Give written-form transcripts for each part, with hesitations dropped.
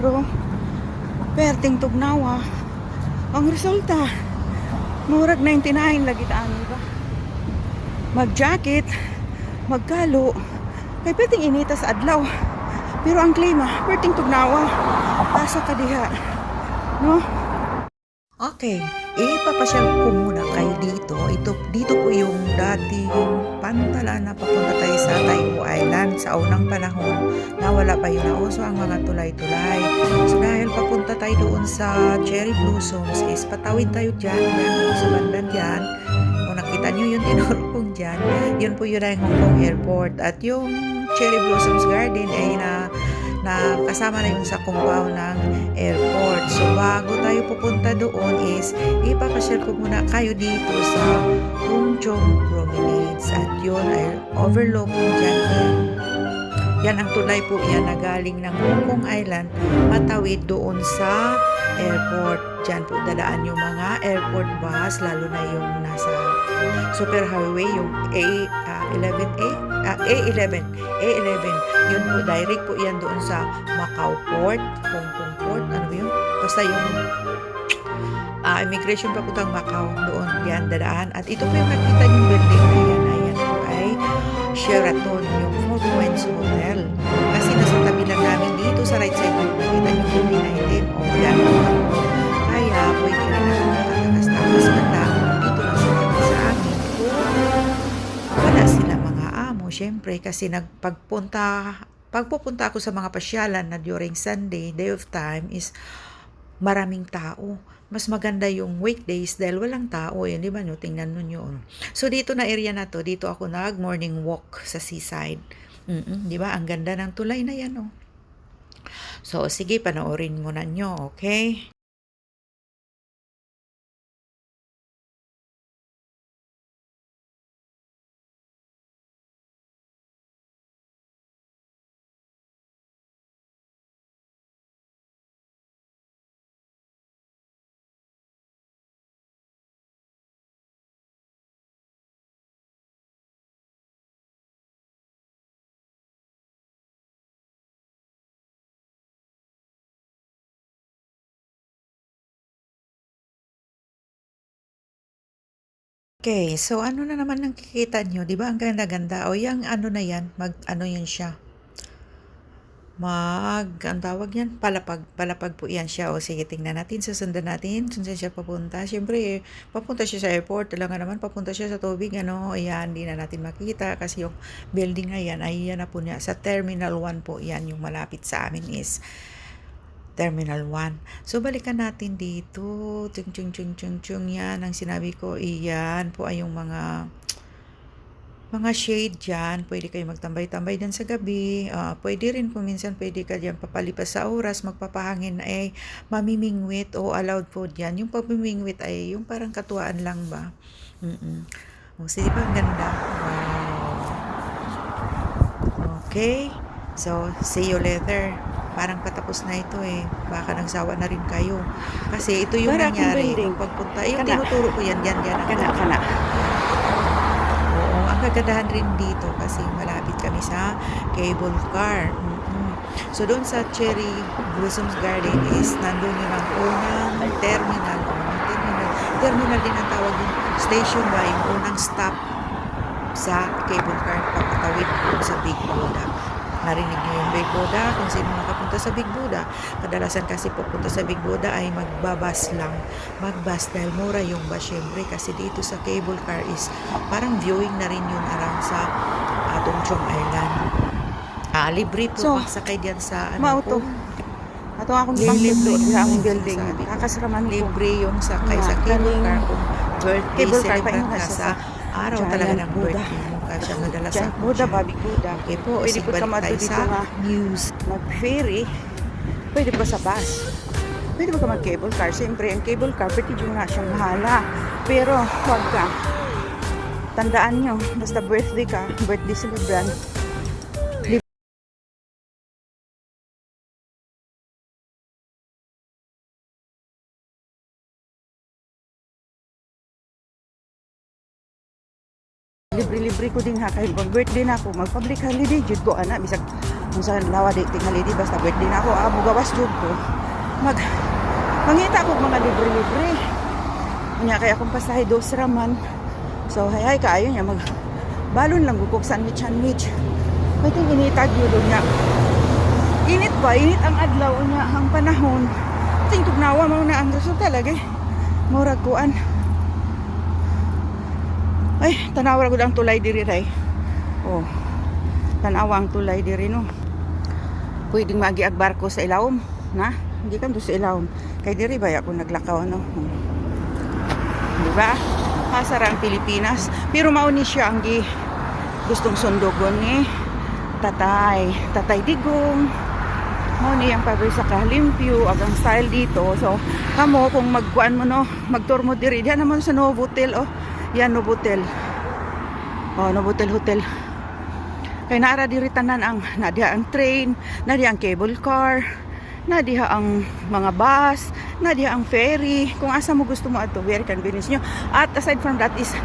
pero perting tugnawa ang resulta murag 99 lagi taan ba mag-jacket magkalo kay perting inita sa adlaw pero ang klima perting tugnawa asa ka diha no. Okay, ipapasyal ko muna kayo dito. Dito po yung dating pantala na papunta tayo sa Taiwan Island sa unang panahon na wala pa yun nauso ang mga tulay-tulay. So dahil papunta tayo doon sa Cherry Blossoms is patawid tayo dyan sa bandang dyan. Kung nakita nyo yung tinuro kong dyan, yun po yun ay Hong Kong Airport. At yung Cherry Blossoms Garden ay na kasama na yun sa compound ng airport. So bago tayo pupunta doon is ipapasyal ko muna kayo dito sa Tung Chung Promenades at yun ay overlooking dyan. Yan ang tulay po yan na galing ng Hong Kong Island patawid doon sa airport. Dyan po dalaan yung mga airport bus lalo na yung nasa super highway yung A11 yun po direct po yan doon sa Macau Port, Hong Kong Port, ano yun? Basta yung immigration papuntang Macau doon yan dadaan. At ito po yung nakita yung building na yan, ayan po ay Sheraton, yung Four Points Hotel. Kasi nasa tabi lang namin dito sa right side yung nakita yung building na itim o yan kaya pwede rin ako nakatakas-takas banda dito lang sila sa amin wala sila mga amo syempre kasi pagpupunta ako sa mga pasyalan na during Sunday, day of time is maraming tao. Mas maganda yung weekdays dahil walang tao. Di ba nyo? Tingnan nyo yun. So, dito na area na to, dito ako nag-morning walk sa seaside. Di ba? Ang ganda ng tulay na yan, oh. So, sige, panoorin muna nyo, okay? Okay, so ano na naman nakikita nyo? Di ba ang ganda-ganda? O yung ano na yan, ano yan siya? Ang tawag yan, palapag po yan siya. O sige, tingnan natin, susundan natin, kung saan siya papunta. Siyempre, papunta siya sa airport, talaga naman, papunta siya sa tubig, ano, ayan, hindi na natin makita, kasi yung building na yan, ay yan na po niya, sa Terminal 1 po, yan, yung malapit sa amin is Terminal 1. So, balikan natin dito, chung, yan, ang sinabi ko, iyan po ay yung mga shade dyan, pwede kayo magtambay-tambay dyan sa gabi, pwede rin kung minsan pwede ka dyan papalipas sa oras, magpapahangin ay mamimingwit o allowed po dyan. Yung pamimingwit ay yung parang katuwaan lang ba. O, sige ba, ang ganda. Wow. Okay, so see you later. Parang patapos na ito eh. Baka nagsawa na rin kayo. Kasi ito yung Para akong nangyari. building. Pagpunta, yung Kana. tinuturo ko yan. Kana. Oo, ang kagandahan rin dito kasi malapit kami sa cable car. So, doon sa Cherry Blossoms Garden is nandun yung ang unang terminal. Terminal din ang tawag yung station ba, yung unang stop sa cable car papatawid sa Big Buddha. Narinig niyo yung Big Buddha, kung sino nakapunta sa Big Buddha. Kadalasan kasi pupunta sa Big Buddha ay magbabas lang. Magbas dahil mura yung bus syempre kasi dito sa cable car is parang viewing na rin yun around sa Tung Chung Island. Libre po So, pagsakay diyan sa mauto. Ato akong pang-libro sa ang building. Kakasraman ko. Libre yung sakay sa cable car kung birthday Cable car, celebrant paingon ka na sa sa araw Giant talaga ng Buddha. birthday mo ka siya madala sa Giant Buddha, Bobby Buddha. Okay po, Pwede sige, po ka balik mato tayo dito sa nga news. mag-ferry. Pwede po sa bus. Pwede po ka mag-cable car. Siyempre, ang cable car, pwede yung nga siyang mahala. Pero, huwag ka. Tandaan nyo, basta birthday ka, birthday celebrant, libre libre-libre ko din ha kay mag birthday na ako, mag public holiday jud ko ana bisag unsa lawa day ting holiday basta birthday na ako, gawas jud ko. Mangita ko mga libre-libre. Unya kay akong pasahe dos raman. So hay kaayo niya mag balon lang gukog sandwich. May ting initag yun niya. Init ang adlaw niya ang panahon. Ting tugnawa mo na ang resulta lagi. Murag kuan. Ay, tanawa ko ang tulay diri ray. Oh. Tanawa ang tulay diri no. Pwedeng magiag barko sa ilawom, na? Hindi kan sa ilawom. Kay diri ba ako naglakaw no. Di ba? Pasara ang Pilipinas, pero mao ni siya ang gustong sundugon ni Tatay Digong. Mao ni ang pabre sa Kalimpyo agang style dito. So, kamo kung magkuan mo no, magtour mo diri diyan naman sa Novotel oh. Yan, Novotel. Oh, Novotel Hotel. Kay naara diri tanan ang nadiha ang train, nadiha ang cable car, nadiha ang mga bus, nadiha ang ferry. Kung asa mo gusto mo adto, very convenience nyo. At aside from that is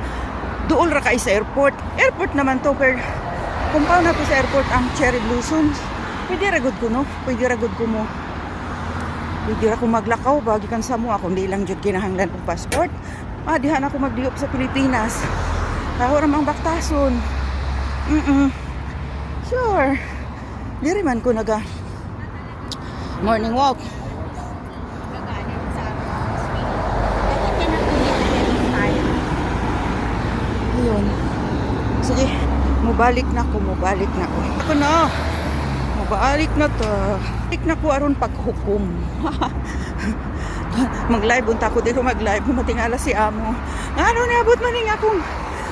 duol ra kay sa airport. Airport naman to per compound na to sa airport ang Cherry Blossoms. Pwede ra gud ko no, pwede ra gud ko mo. Pwede ra ko maglakaw bagi kan sa mo ako hindi lang jud kinahanglan og passport. Dihan ako magdiop sa Pilipinas. Taho ramang baktason. Sure. Diri man ko naga morning walk. Ayun. Sige, mubalik na ko. Ako na. Mubalik na to. Balik na ko aron paghukom. Mag-live unta ko dito mag-live matingala si amo. Ano niabot man ning akong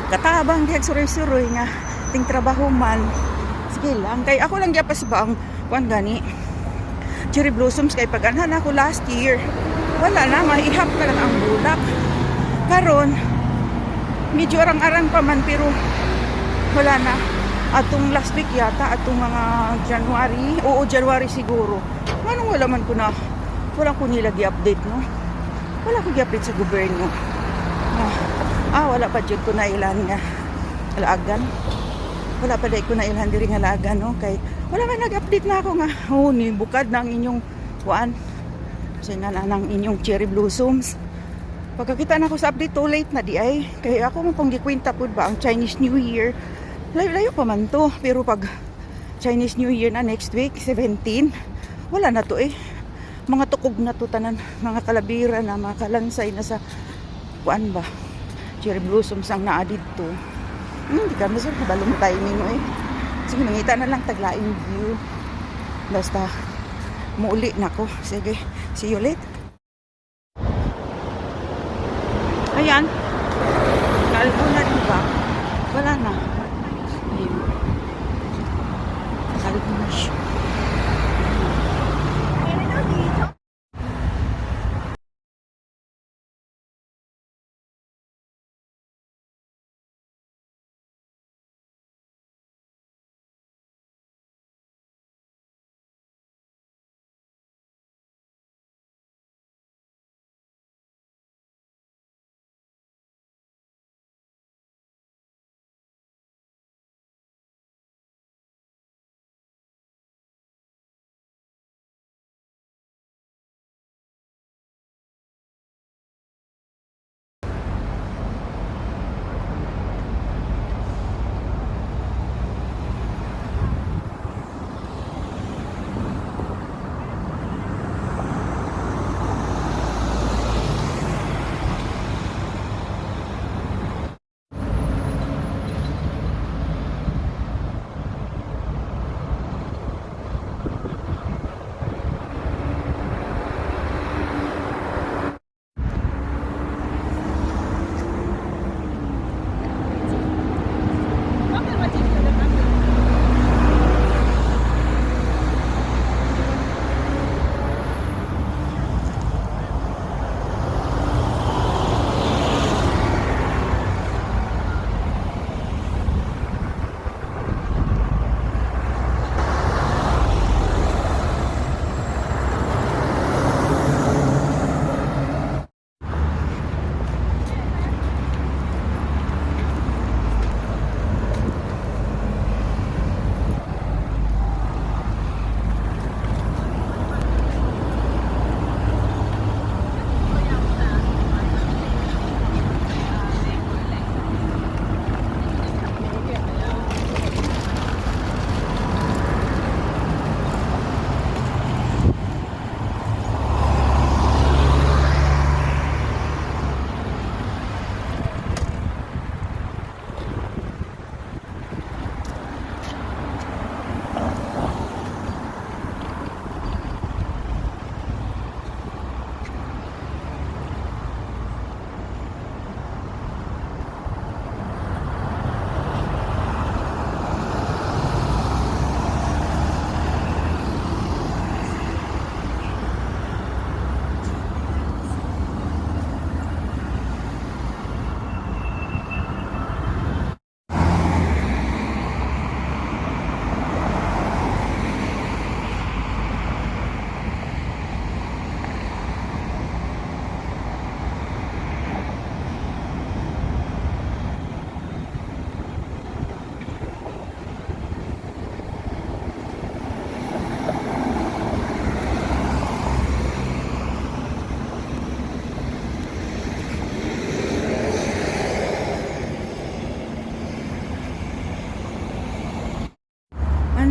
katabang diag suroy-suroy nga ting trabaho man. Sige lang kay ako lang gyapon ba ang kuan gani. Cherry Blossoms kay pag-anhan ako last year. Wala na maihap ka lang ang bulak. Karon medyo arang-arang pa man pero wala na. Atong last week yata atong mga January siguro. Manong wala man ko na wala ko nila gi-update no. Wala ko gi-update sa gobyerno. Wala pa jud ko na ilan nga alaagan. Wala pa dai ko na ilan diri nga alaagan no kay wala man nag-update na ako nga ni bukad na ang inyong kuan. Kasi nga nang inyong Cherry Blossoms. Pagkakita na ko sa update too late na di ay kay ako mo pong gikwenta pud ba ang Chinese New Year. Layo pa man to pero pag Chinese New Year na next week 17 wala na to eh. Mga tukog na to tanan, mga kalabira na, mga kalansay na sa kuan ba Cherry Blossoms ang naa dito. Hindi ka masarap na balong tayo nino eh. Sige, mangita na lang taglaing view. Basta muuli na ko. Sige, see you later. Ayan. Kalbo na diba? Wala na. Ayun. Kalbo na siya.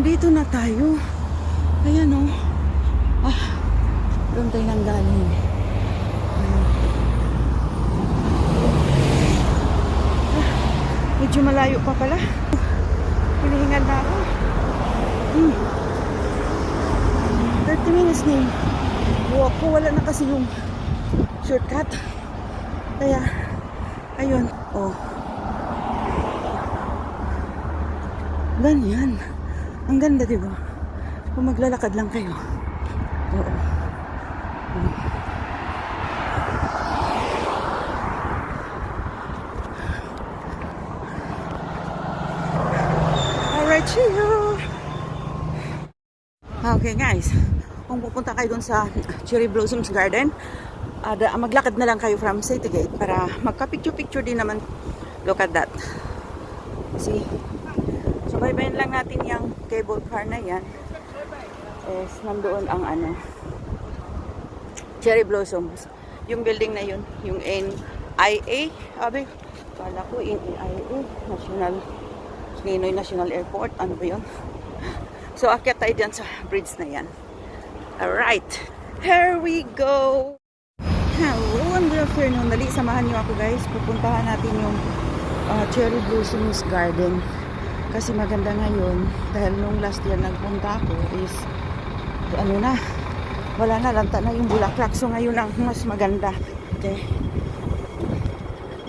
nandito na tayo. Ayan o. Doon tayo nang galing. Medyo malayo pa pala. Hinihingal na ako. 30 minutes na yung walk ko. Wala na kasi yung shortcut. Kaya, ayun. Oh. Ganyan. Ang ganda, diba? Kung maglalakad lang kayo. Oo. Alright, see you! Okay guys, kung pupunta kayo dun sa Cherry Blossoms Garden, maglakad na lang kayo from City Gate para magka-picture-picture din naman. Look at that. See? So, baybayin lang natin yung cable car na yan. Nandoon ang Cherry Blossoms. Yung building na yun, yung NIA. Sabi, kala ko NIA, Ninoy National Airport. Ano ba yun? So, akyat tayo dyan sa bridge na yan. Alright. Here we go! Hello and good afternoon. Dali, samahan niyo ako guys. Pupuntahan natin yung Cherry Blossoms Garden. Kasi maganda ngayon. Dahil nung last year nagpunta ako is wala na, lanta na yung bulaklak. So ngayon ang mas maganda. Okay.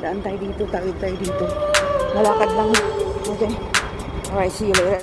Daan tayo dito, tawid tayo dito. Malakad lang. Okay. Alright, see you later.